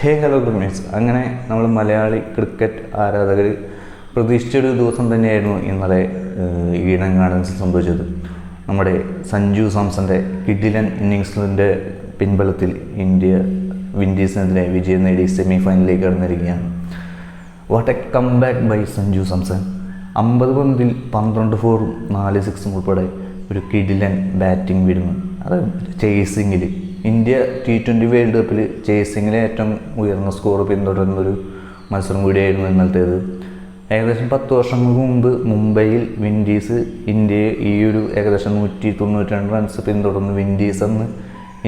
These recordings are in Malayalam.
ഹലോ ഗുഡ്മീൻസ്. അങ്ങനെ നമ്മൾ മലയാളി ക്രിക്കറ്റ് ആരാധകർ പ്രതീക്ഷിച്ചൊരു ദിവസം തന്നെയായിരുന്നു ഇന്നലെ ഈഡൻ ഗാർഡൻസിൽ സംഭവിച്ചത്. നമ്മുടെ സഞ്ജു സാംസൻ്റെ കിഡിലൻ ഇന്നിങ്സിൻ്റെ പിൻബലത്തിൽ ഇന്ത്യ വിൻഡീസിനെതിരെ വിജയം നേടി സെമി ഫൈനലിലേക്ക് കടന്നിരിക്കുകയാണ്. What a comeback by Sanju Samson. 50 പന്തിൽ 12 4 4 6 ഉൾപ്പെടെ ഒരു കിഡിലൻ ബാറ്റിംഗ് വരുന്നു. അത് ചേസിങ്ങിൽ ഇന്ത്യ T20 വേൾഡ് കപ്പിൽ ചേസിങ്ങിലെ ഏറ്റവും ഉയർന്ന സ്കോർ പിന്തുടരുന്നൊരു മത്സരം കൂടിയായിരുന്നു ഇന്നലത്തേത്. ഏകദേശം 10 വർഷങ്ങൾക്ക് മുമ്പ് മുംബൈയിൽ വിൻഡീസ് ഇന്ത്യയെ ഈ ഒരു ഏകദേശം 192 റൺസ് പിന്തുടർന്ന് വിൻഡീസ് അന്ന്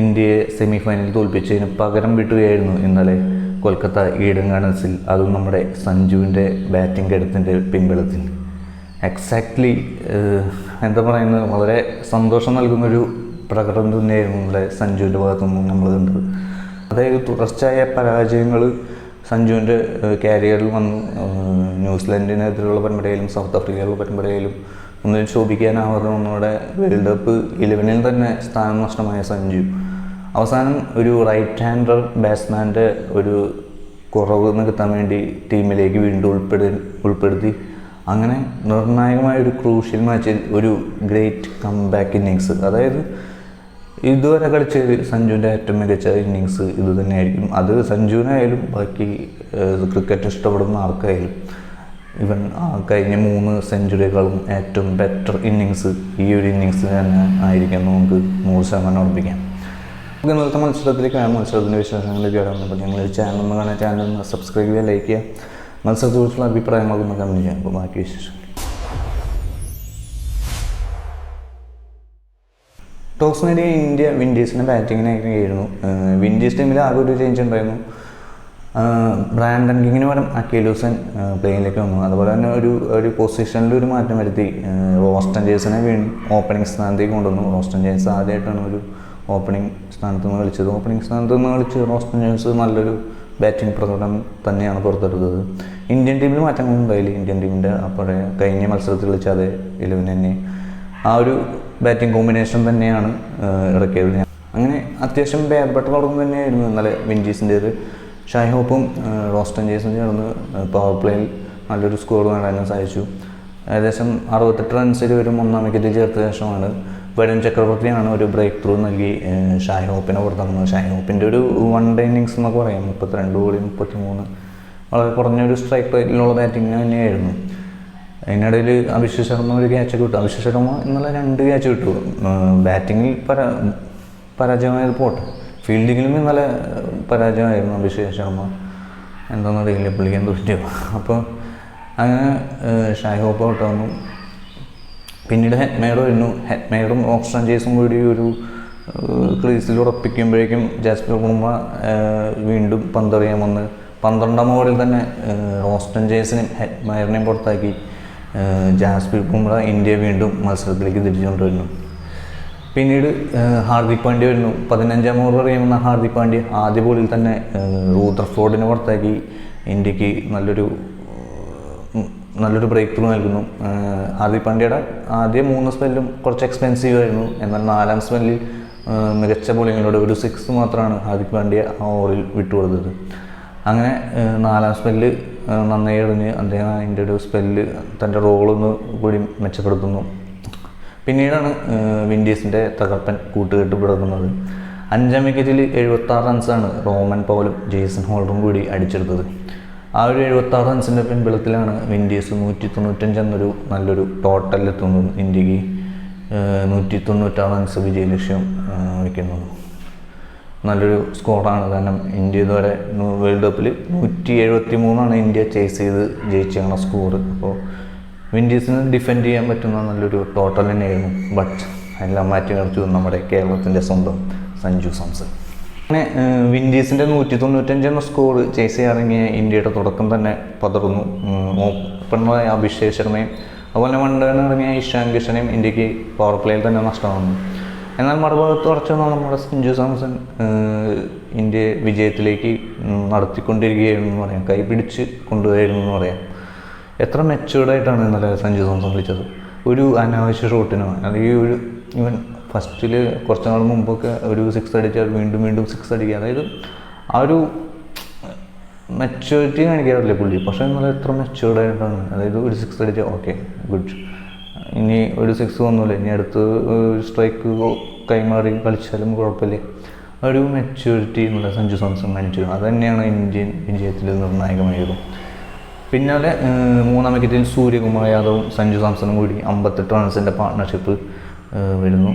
ഇന്ത്യയെ സെമി ഫൈനലിൽ തോൽപ്പിച്ചതിന് പകരം വിട്ടുകയായിരുന്നു ഇന്നലെ കൊൽക്കത്ത ഈഡൻ ഗാർഡൻസിൽ. അതും നമ്മുടെ സഞ്ജുവിൻ്റെ ബാറ്റിംഗ് കരുത്തിൻ്റെ പിൻബലത്തിൽ. എക്സാക്ട്ലി എന്താ പറയുന്നത്, വളരെ സന്തോഷം നൽകുന്നൊരു പ്രകടനം തന്നെയായിരുന്നു ഇന്നലെ സഞ്ജുവിൻ്റെ ഭാഗത്തുനിന്ന് നമ്മൾ കണ്ടത്. അതായത് തുടർച്ചയായ പരാജയങ്ങൾ സഞ്ജുവിൻ്റെ കാരിയറിൽ വന്നു. ന്യൂസിലൻഡിനെതിരെയുള്ള പരമ്പരയിലും സൗത്ത് ആഫ്രിക്കയിലുള്ള പരമ്പരയിലും ഒന്നിനും ശോഭിക്കാനാവാതെ ഒന്നുകൂടെ വേൾഡ് കപ്പ് 11 തന്നെ സ്ഥാനം നഷ്ടമായ സഞ്ജു അവസാനം ഒരു റൈറ്റ് ഹാൻഡർ ബാറ്റ്സ്മാൻ്റെ ഒരു കുറവ് നികത്താൻ വേണ്ടി ടീമിലേക്ക് വീണ്ടും ഉൾപ്പെടുത്തി അങ്ങനെ നിർണായകമായ ഒരു ക്രൂഷ്യൽ മാച്ചിൽ ഒരു ഗ്രേറ്റ് കം ബാക്ക് ഇന്നിങ്സ്. അതായത് ഇതുവരെ കളിച്ചതിൽ സഞ്ജുവിൻ്റെ ഏറ്റവും മികച്ച ഇന്നിങ്സ് ഇത് തന്നെയായിരിക്കും. അത് സഞ്ജുവിനായാലും ബാക്കി ക്രിക്കറ്റ് ഇഷ്ടപ്പെടുന്ന ആർക്കായാലും. ഇവൻ കഴിഞ്ഞ 3 സെഞ്ചുറികളാലും ഏറ്റവും ബെറ്റർ ഇന്നിങ്സ് ഈ ഒരു ഇന്നിങ്സ് തന്നെ ആയിരിക്കും നമുക്ക് 100% ഉറപ്പിക്കാം. നമുക്ക് ഇന്നത്തെ മത്സരത്തിൻ്റെ വിശേഷങ്ങളിലേക്ക് വരാറുണ്ട്. ഞങ്ങൾ ചാനൽ ഒന്ന് സബ്സ്ക്രൈബ് ചെയ്യുക, ലൈക്ക് ചെയ്യുക, മത്സരത്തെക്കുറിച്ചുള്ള അഭിപ്രായങ്ങളൊക്കെ കമൻറ്റ് ചെയ്യാം. അപ്പോൾ ബാക്കി വിശേഷം. ടോസ് നേടിയ ഇന്ത്യ വിൻഡീസിൻ്റെ ബാറ്റിങ്ങിനായിരുന്നു. വിൻഡീസ് ടീമിൽ ആകെ ഒരു ചേഞ്ച് ഉണ്ടായിരുന്നു. ബ്രാൻഡൻ കിങ്ങിന് പകരം അക്കീൽ ഹുസൈൻ പ്ലേയിലേക്ക് വന്നു. അതുപോലെ തന്നെ ഒരു പൊസിഷനിൽ ഒരു മാറ്റം വരുത്തി. റോസ്റ്റൺ ജെയ്സിനെ ഓപ്പണിംഗ് സ്ഥാനത്തേക്ക് കൊണ്ടുവന്നു. റോസ്റ്റൺ ജെയ്സ് ആദ്യമായിട്ടാണ് ഒരു ഓപ്പണിംഗ് സ്ഥാനത്ത് നിന്ന് കളിച്ചത്. ഓപ്പണിംഗ് സ്ഥാനത്ത് നിന്ന് കളിച്ച് റോസ്റ്റൺ ജെയ്സ് നല്ലൊരു ബാറ്റിംഗ് പ്രകടനം തന്നെയാണ് പുറത്തെടുത്തത്. ഇന്ത്യൻ ടീമിൽ മാറ്റങ്ങളൊന്നും ഉണ്ടായില്ല. ഇന്ത്യൻ ടീമിൻ്റെ അപ്പോഴേ കഴിഞ്ഞ മത്സരത്തിൽ കളിച്ച അതേ 11 തന്നെ ആ ഒരു ബാറ്റിംഗ് കോമ്പിനേഷൻ തന്നെയാണ് ഇറക്കിയത്. അങ്ങനെ അത്യാവശ്യം ഭേദപ്പെട്ട തുടക്കം തന്നെയായിരുന്നു ഇന്നലെ വിൻഡീസിൻ്റേത്. ഷായ് ഹോപ്പും റോസ്റ്റൺ ജെയ്സും ചേർന്ന് പവർ പ്ലേയിൽ നല്ലൊരു സ്കോർ നേടാനും സാധിച്ചു. ഏകദേശം 68 റൺസിൽ ഒരു 1ാം വിക്കറ്റ് ചേർത്ത ശേഷമാണ് വരുൺ ചക്രവർത്തിയാണ് ഒരു ബ്രേക്ക് ത്രൂ നൽകി ഷായ് ഹോപ്പിനെ പുറത്തിറങ്ങുന്നത്. ഷായ് ഹോപ്പിൻ്റെ ഒരു 1 ഡേ ഇന്നിങ്സ് എന്നൊക്കെ പറയാം. 32 ബോളിൽ 33 വളരെ കുറഞ്ഞൊരു സ്ട്രൈക്ക് റേറ്റിലുള്ള ബാറ്റിംഗ് തന്നെയായിരുന്നു. അതിനിടയിൽ അഭിഷേക് ശർമ്മ ഒരു ക്യാച്ച് കിട്ടും. അഭിഷേക് ശർമ്മ ഇന്നലെ 2 ക്യാച്ച് കിട്ടും. ബാറ്റിങ്ങിൽ പരാജയമായത് പോട്ടെ, ഫീൽഡിങ്ങിലും ഇന്നലെ പരാജയമായിരുന്നു അഭിഷേക് ശർമ്മ. എന്താണെന്നറിയില്ല പുള്ളിക്ക് എന്ത് പറ്റിയോ. അപ്പോൾ അങ്ങനെ ഷായ് ഹോപ്പ് ഔട്ട് വന്നു. പിന്നീട് ഹെറ്റ്മേഡ് വരുന്നു. ഹെറ്റ്മേഡും ഓപ്ഷൻ ജേസും കൂടി ഒരു ക്രീസിൽ ഉറപ്പിക്കുമ്പോഴേക്കും ജാസ്പ്രീത് ബുംറ വീണ്ടും പന്തെറിയാൻ വന്ന് 12ാം ഓവറിൽ തന്നെ റോസ്റ്റൺ ജേസിനെയും ഹെറ്റ്മേഡിനെയും പുറത്താക്കി ജാസ്പ്രീത് ബുംറ ഇന്ത്യ വീണ്ടും മത്സരത്തിലേക്ക് തിരിച്ചുകൊണ്ടുവരുന്നു. പിന്നീട് ഹാർദിക് പാണ്ഡ്യ വരുന്നു. 15ാം ഓവർ എറിയുന്ന ഹാർദിക് പാണ്ഡ്യ ആദ്യ ബോളിൽ തന്നെ റൂദർഫോർഡിനെ പുറത്താക്കി ഇന്ത്യക്ക് നല്ലൊരു ബ്രേക്ക് ത്രൂ നൽകുന്നു. ഹാർദിക് പാണ്ഡ്യയുടെ ആദ്യ 3 സ്പെല്ലും കുറച്ച് എക്സ്പെൻസീവ് ആയിരുന്നു. എന്നാൽ 4ാം സ്പെല്ലിൽ മികച്ച ബോളിങ്ങിലൂടെ ഒരു 6 മാത്രമാണ് ഹാർദിക് പാണ്ഡ്യ ആ ഓവറിൽ വിട്ടുകൊടുത്തത്. അങ്ങനെ 4ാം സ്പെല്ല് നന്നായി എറിഞ്ഞ് അദ്ദേഹം അതിൻ്റെ ഒരു സ്പെല്ല് തൻ്റെ റോളൊന്ന് കൂടി മെച്ചപ്പെടുത്തുന്നു. പിന്നീടാണ് വിൻഡീസിൻ്റെ തകർപ്പൻ കൂട്ടുകെട്ട് പിറക്കുന്നത്. 5ാം വിക്കറ്റിൽ 76 റൺസാണ് റോമൻ പൗലും ജെയ്സൺ ഹോൾഡറും കൂടി അടിച്ചെടുത്തത്. ആ ഒരു 76 റൺസിൻ്റെ പിൻബലത്തിലാണ് വിൻഡീസ് 195 എന്നൊരു നല്ലൊരു ടോട്ടലിലെത്തുന്നത്. ഇന്ത്യക്ക് 196 റൺസ് വിജയലക്ഷ്യം വയ്ക്കുന്നത് നല്ലൊരു സ്കോറാണ്. കാരണം ഇന്ത്യ ഇതുവരെ വേൾഡ് കപ്പിൽ 173 ഇന്ത്യ ചേസ് ചെയ്ത് ജയിച്ചാണ് സ്കോർ. അപ്പോൾ വിൻഡീസിന് ഡിഫെൻഡ് ചെയ്യാൻ പറ്റുന്ന നല്ലൊരു ടോട്ടൽ തന്നെയായിരുന്നു. ബട്ട് എല്ലാം മാറ്റി മറിച്ചു നമ്മുടെ കേരളത്തിൻ്റെ സ്വന്തം സഞ്ജു സാംസൺ. അങ്ങനെ വിൻഡീസിൻ്റെ 195 എന്ന സ്കോർ ചേസ് ചെയ്യാറിങ്ങിയ ഇന്ത്യയുടെ തുടക്കം തന്നെ പതറുന്നു. ഓപ്പണറായ അഭിഷേക് ശർമ്മയും അതുപോലെ വണ്ടേന്ന് ഇറങ്ങിയ ഇഷാൻ കിഷനെയും ഇന്ത്യക്ക് പവർ പ്ലേയിൽ തന്നെ നഷ്ടമാകുന്നു. എന്നാൽ മറുഭാഗത്ത് കുറച്ച് നമ്മുടെ സഞ്ജു സാംസൺ ഇന്ത്യയെ വിജയത്തിലേക്ക് നടത്തിക്കൊണ്ടിരിക്കുകയായിരുന്നു പറയാം. കൈപിടിച്ച് കൊണ്ടുപോയിരുന്നു എന്ന് പറയാം. എത്ര മെച്യൂർഡായിട്ടാണ് ഇന്നലെ സഞ്ജു സാംസൺ കളിച്ചത്. ഒരു അനാവശ്യ ഷോട്ടിനോ അല്ലെങ്കിൽ ഇവൻ ഫസ്റ്റിൽ കുറച്ച് നാൾ മുമ്പൊക്കെ ഒരു 6 അടിച്ചാൽ വീണ്ടും 6 അടിക്കുക. അതായത് ആ ഒരു മെച്യൂരിറ്റി കാണിക്കാറില്ല പുള്ളി, പക്ഷേ എന്നാൽ എത്ര മെച്യൂർഡ് ആയിട്ടാണ്. അതായത് ഒരു 6 അടിച്ചാൽ ഓക്കെ ഗുഡ്, ഇനി ഒരു 6 വന്നില്ല, ഇനി അടുത്ത് സ്ട്രൈക്ക് കൈമാറി കളിച്ചാലും കുഴപ്പമില്ല. ഒരു മെച്യൂരിറ്റി എന്നുള്ള സഞ്ജു സാംസൺ കാണിച്ചു. അത് തന്നെയാണ് ഇന്ത്യൻ വിജയത്തിൽ നിർണായകമായത്. പിന്നാലെ 3ാം വിക്കറ്റിൽ സൂര്യകുമാർ യാദവും സഞ്ജു സാംസണും കൂടി 58 റൺസിൻ്റെ പാർട്ട്ണർഷിപ്പ് വരുന്നു.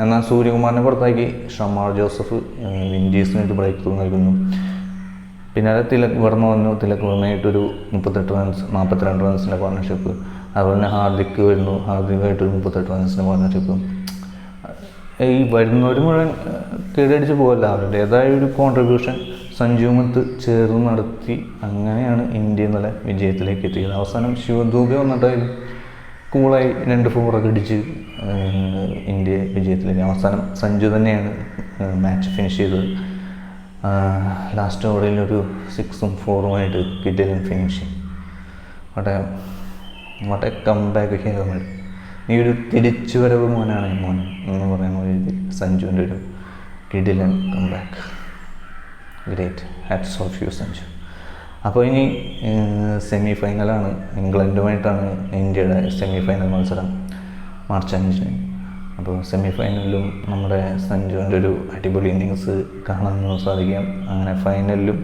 എന്നാൽ സൂര്യകുമാറിനെ പുറത്താക്കി ഷമാർ ജോസഫ് വിൻഡീസിന് വേണ്ടി ബ്രേക്ക് ത്രൂ നൽകുന്നു. പിന്നാലെ തിലക് വർമ്മ വന്നു. തിലക് വർമ്മയായിട്ടൊരു 38 റൺസ് 42 റൺസിൻ്റെ പാർട്ട്ണർഷിപ്പ്. അതുപോലെ തന്നെ ഹാർദിക് വരുന്നു. ഹാർദിക്കായിട്ടൊരു 38 റൺസിൻ്റെ പാർട്ട്ണർഷിപ്പ്. ഈ വരുന്നവർ മുഴുവൻ കീഴടിച്ച് പോകല്ല, അവരുടേതായ ഒരു കോൺട്രിബ്യൂഷൻ സഞ്ജുമത്ത് ചേർന്ന് നടത്തി. അങ്ങനെയാണ് ഇന്ത്യ ഇന്നലെ വിജയത്തിലേക്ക് എത്തിയത്. അവസാനം ശിവദൂബെ വന്നിട്ടായാലും കൂളായി 2 4 അടിച്ച് ഇന്ത്യ വിജയത്തിലേക്ക്. അവസാനം സഞ്ജു തന്നെയാണ് മാച്ച് ഫിനിഷ് ചെയ്തത്. ലാസ്റ്റ് ഓവറിൽ ഒരു 6ഉം 4ഉമായിട്ട് കിഡിലൻ ഫിനിഷിങ്. വട്ടെ comeback here. നീ ഒരു തിരിച്ചു വരവ് മോനാണ് മോൻ എന്ന് പറയുന്ന രീതിയിൽ സഞ്ജുവിൻ്റെ ഒരു കിഡിലൻ comeback. Great, hats off you Sanju. അപ്പോൾ ഇനി സെമി ഫൈനലാണ്. ഇംഗ്ലണ്ടുമായിട്ടാണ് ഇന്ത്യയുടെ സെമി ഫൈനൽ മത്സരം മാർച്ച് 5-ന്. അപ്പോൾ സെമി ഫൈനലിലും നമ്മുടെ സഞ്ജുവിൻ്റെ ഒരു അടിപൊളി ഇന്നിങ്സ് കാണാൻ സാധിക്കാം. അങ്ങനെ ഫൈനലിലും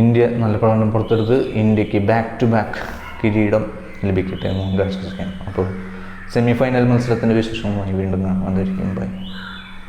ഇന്ത്യ നല്ല പ്രകടനം പുറത്തെടുത്ത് ഇന്ത്യക്ക് ബാക്ക് ടു ബാക്ക് കിരീടം ലഭിക്കട്ടെ എന്ന് കാഴ്ചവെക്കാം. അപ്പോൾ സെമി ഫൈനൽ മത്സരത്തിൻ്റെ വിശേഷവുമായി വീണ്ടും കാണാം. ബൈ.